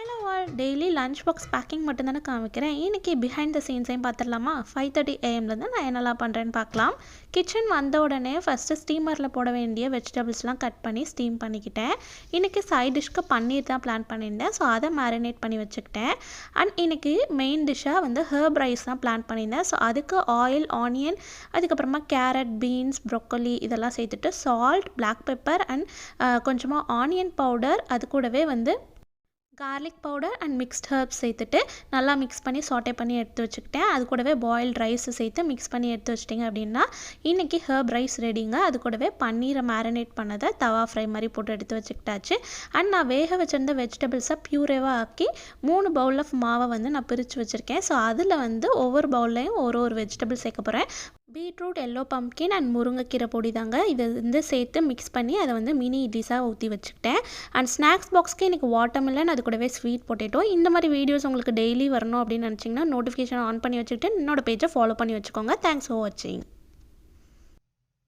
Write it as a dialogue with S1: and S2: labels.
S1: Hello all, daily lunch box packing மட்டும் தானே காமிக்கிறேன். இன்றைக்கி பிஹைண்ட் த சீன்ஸையும் பார்த்துடலாமா? 5:30 AM நான் என்னெல்லாம் பண்ணுறேன்னு பார்க்கலாம். கிச்சன் வந்த உடனே ஃபஸ்ட்டு ஸ்டீமரில் போட வேண்டிய வெஜிடபிள்ஸ்லாம் கட் பண்ணி ஸ்டீம் பண்ணிக்கிட்டேன். இன்றைக்கி சைட் டிஷ்க்கு பன்னீர் தான் பிளான் பண்ணியிருந்தேன். ஸோ அதை மேரினேட் பண்ணி வச்சுக்கிட்டேன். அண்ட் இன்றைக்கி மெயின் டிஷ்ஷாக வந்து ஹர்ப் ரைஸ் தான் பிளான் பண்ணியிருந்தேன். ஸோ அதுக்கு ஆயில், ஆனியன், அதுக்கப்புறமா கேரட், பீன்ஸ், ப்ரொக்கோலி இதெல்லாம் சேர்த்துட்டு சால்ட், பிளாக் பெப்பர் அண்ட் கொஞ்சமாக ஆனியன் பவுடர், அது கூடவே வந்து garlic powder and mixed herbs சேர்த்துட்டு நல்லா மிக்ஸ் பண்ணி சாட்டே பண்ணி எடுத்து வச்சுக்கிட்டேன். அது கூடவே பாயில்ட் ரைஸ் சேர்த்து மிக்ஸ் பண்ணி எடுத்து வச்சிட்டிங்க அப்படின்னா இன்றைக்கி ஹர்ப் ரைஸ் ரெடிங்க. அது கூடவே பன்னீரை மேரினேட் பண்ணதை தவா ஃப்ரை மாதிரி போட்டு எடுத்து வச்சுக்கிட்டாச்சு. அண்ட் நான் வேக வச்சுருந்த வெஜிடபிள்ஸை ப்யூரேவாக ஆக்கி 3 பவுல் ஆஃப் மாவை வந்து நான் பிரித்து வச்சுருக்கேன். ஸோ அதில் வந்து ஒவ்வொரு பவுல்லையும் ஒரு வெஜிடபிள் சேர்க்க போகிறேன். பீட்ரூட், எல்லோ பம்ப்கின் அண்ட் முருங்கைக்கீரை பொடி தாங்க. இதை வந்து சேர்த்து மிக்ஸ் பண்ணி அதை வந்து மினி இட்லிஸாக ஊற்றி வச்சுக்கிட்டேன். அண்ட் ஸ்நாக்ஸ் பாக்ஸ்க்கு இன்றைக்கி வாட்டர்மெலன், அது கூடவே ஸ்வீட் பொட்டேட்டோ. இந்த மாதிரி வீடியோஸ் உங்களுக்கு டெய்லி வரணும் அப்படின்னு நினச்சிங்கன்னா நோட்டிஃபிகேஷன் ஆன் பண்ணி வச்சுக்கிட்டு என்னோட பேஜை ஃபாலோ பண்ணி வச்சுக்கோங்க. தேங்க்ஸ் ஃபார் வாட்சிங்.